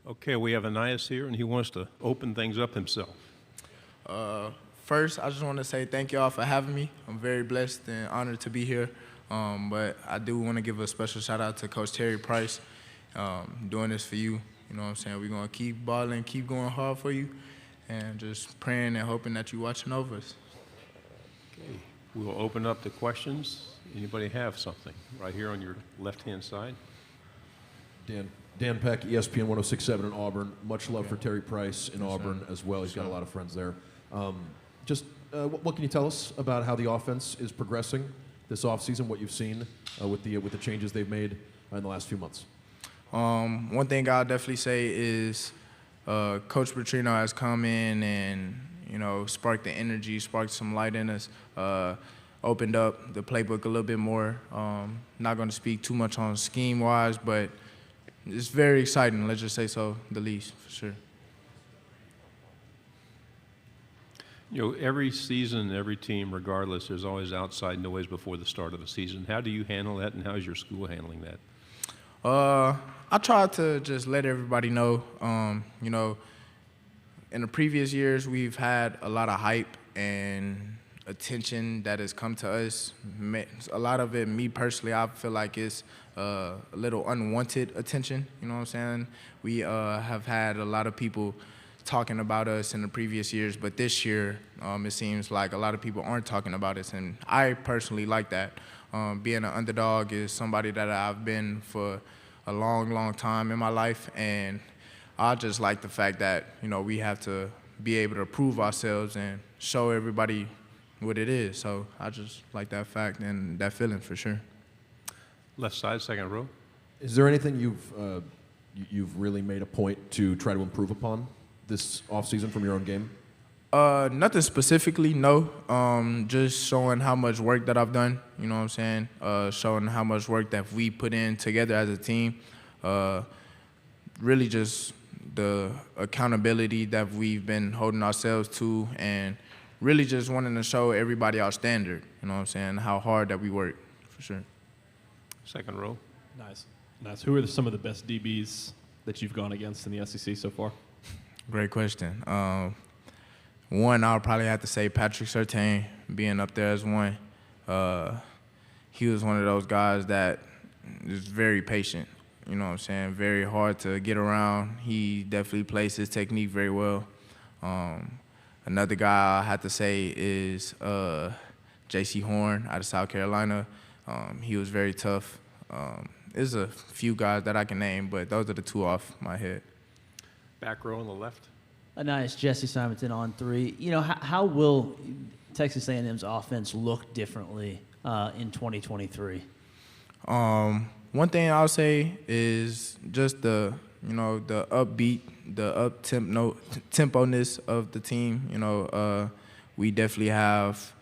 Okay, we have Ainias here, and he wants to open things up himself. First, I just want to say thank y'all for having me. I'm very blessed and honored to be here. But I do want to give a special shout out to Coach Terry Price, doing this for you. You know what I'm saying? We're going to keep balling, keep going hard for you, and just praying and hoping that you're watching over us. Okay, we'll open up the questions. Anybody have something? Right here on your left-hand side. Dan Peck, ESPN 106.7 in Auburn. Much love for Terry Price in Auburn as well. He's got a lot of friends there. What can you tell us about how the offense is progressing this offseason, what you've seen with the changes they've made in the last few months? One thing I'll definitely say is Coach Petrino has come in and, sparked the energy, sparked some light in us, opened up the playbook a little bit more. Not going to speak too much on scheme-wise, but it's very exciting, let's just say so, the least, for sure. Every season, every team, regardless, there's always outside noise before the start of a season. How do you handle that, and how is your school handling that? I try to just let everybody know, in the previous years, we've had a lot of hype and attention that has come to us. A lot of it, me personally, I feel like it's a little unwanted attention, you know what I'm saying? We have had a lot of people talking about us in the previous years, but this year it seems like a lot of people aren't talking about us, and I personally like that. Being an underdog is somebody that I've been for a long, long time in my life, and I just like the fact that, we have to be able to prove ourselves and show everybody what it is. So I just like that fact and that feeling for sure. Left side, second row. Is there anything you've really made a point to try to improve upon this offseason from your own game? Nothing specifically, no. Just showing how much work that I've done, you know what I'm saying? Showing how much work that we put in together as a team. Really just the accountability that we've been holding ourselves to, and really just wanting to show everybody our standard, you know what I'm saying? How hard that we work, for sure. Second row. Nice. Who are some of the best DBs that you've gone against in the SEC so far? Great question. One, I'll probably have to say Patrick Surtain being up there as one. He was one of those guys that is very patient, you know what I'm saying? Very hard to get around. He definitely plays his technique very well. Another guy I have to say is J.C. Horn out of South Carolina. He was very tough. There's a few guys that I can name, but those are the two off my head. Back row on the left. Nice. Jesse Simonton on three. How will Texas A&M's offense look differently in 2023? One thing I'll say is just the upbeat, the tempo-ness of the team. We definitely have,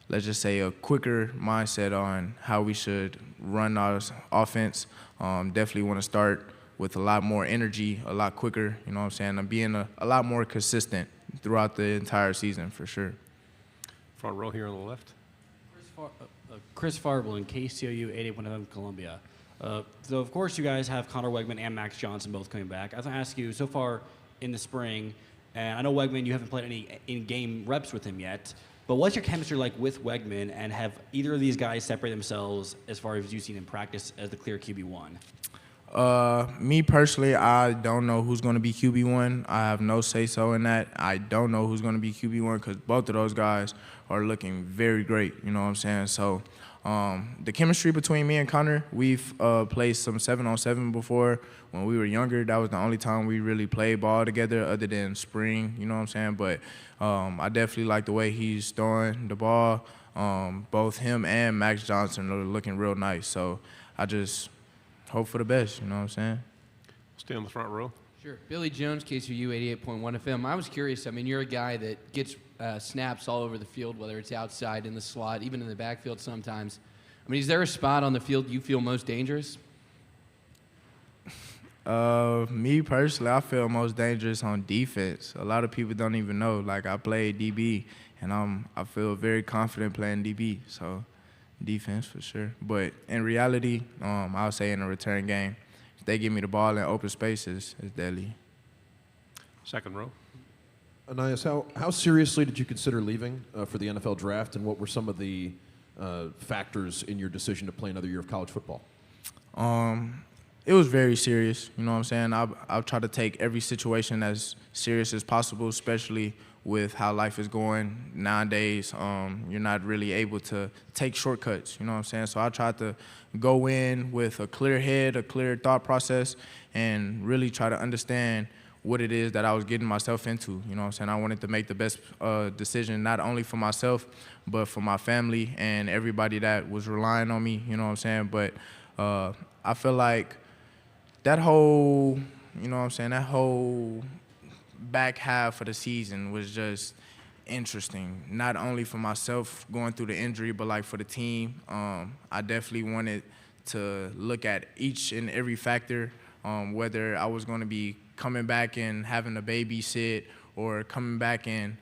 let's just say, a quicker mindset on how we should run our offense. Definitely want to start with a lot more energy, a lot quicker, you know what I'm saying? And being a lot more consistent throughout the entire season, for sure. Front row here on the left. Chris Farble in KCOU 88.1 Columbia. So, of course, you guys have Connor Wegman and Max Johnson both coming back. I was going to ask you, so far in the spring, and I know Wegman, you haven't played any in-game reps with him yet, but what's your chemistry like with Wegman, and have either of these guys separate themselves as far as you've seen in practice as the clear QB1? Me personally, I don't know who's going to be QB1. I have no say-so in that. I don't know who's going to be QB1 because both of those guys are looking very great, you know what I'm saying? So the chemistry between me and Connor, we've played some 7-on-7 before when we were younger. That was the only time we really played ball together other than spring, you know what I'm saying? But I definitely like the way he's throwing the ball. Both him and Max Johnson are looking real nice. So I just hope for the best, you know what I'm saying? Stay on the front row. Sure. Billy Jones, KCU 88.1 FM. I was curious, you're a guy that gets snaps all over the field, whether it's outside, in the slot, even in the backfield sometimes. Is there a spot on the field you feel most dangerous? Me personally, I feel most dangerous on defense. A lot of people don't even know. I play DB, and I feel very confident playing DB, so defense for sure. But in reality, I'll say in a return game, if they give me the ball in open spaces, it's deadly. Second row. Ainias, how seriously did you consider leaving for the NFL draft, and what were some of the factors in your decision to play another year of college football? It was very serious. You know what I'm saying? I'll try to take every situation as serious as possible, especially with how life is going nowadays. You're not really able to take shortcuts. You know what I'm saying? So I tried to go in with a clear head, a clear thought process, and really try to understand what it is that I was getting myself into. You know what I'm saying? I wanted to make the best decision, not only for myself, but for my family and everybody that was relying on me. You know what I'm saying? But I feel like that whole, you know what I'm saying, that whole back half of the season was just interesting. Not only for myself going through the injury, but like for the team. I definitely wanted to look at each and every factor, whether I was going to be coming back and having a babysit, or coming back and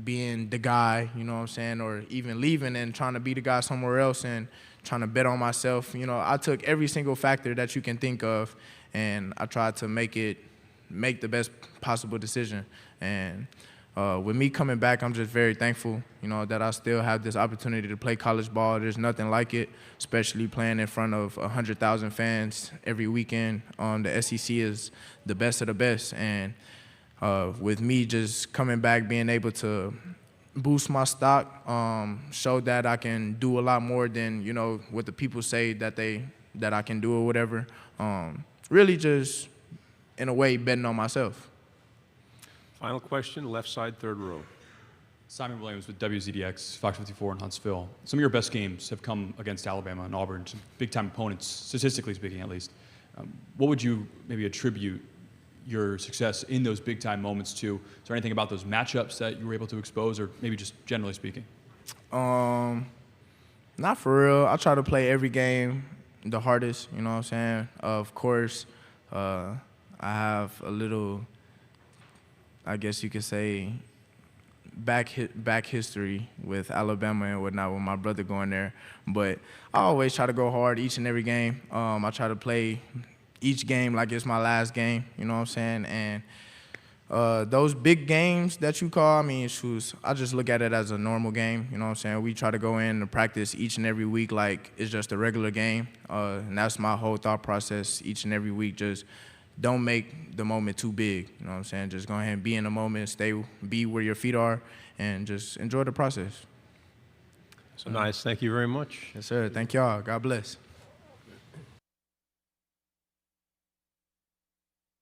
being the guy, you know what I'm saying, or even leaving and trying to be the guy somewhere else and trying to bet on myself. You know, I took every single factor that you can think of, and I tried to make the best possible decision. And with me coming back, I'm just very thankful, you know, that I still have this opportunity to play college ball. There's nothing like it, especially playing in front of 100,000 fans every weekend. The SEC is the best of the best. And with me just coming back, being able to boost my stock, show that I can do a lot more than, you know, what the people say that I can do or whatever. Really just, in a way, betting on myself. Final question, left side, third row. Simon Williams with WZDX, Fox 54 in Huntsville. Some of your best games have come against Alabama and Auburn, some big-time opponents, statistically speaking at least. What would you maybe attribute your success in those big-time moments to? Is there anything about those matchups that you were able to expose, or maybe just generally speaking? Not for real. I try to play every game the hardest, you know what I'm saying? Of course, I have a little, I guess you could say, back history with Alabama and whatnot, with my brother going there. But I always try to go hard each and every game. I try to play each game like it's my last game, you know what I'm saying? And those big games that you call, I mean, I just look at it as a normal game, you know what I'm saying? We try to go in and practice each and every week like it's just a regular game. And that's my whole thought process each and every week. Just don't make the moment too big, you know what I'm saying? Just go ahead and be in the moment, be where your feet are, and just enjoy the process. So nice. Thank you very much. Yes, sir. Thank y'all. God bless.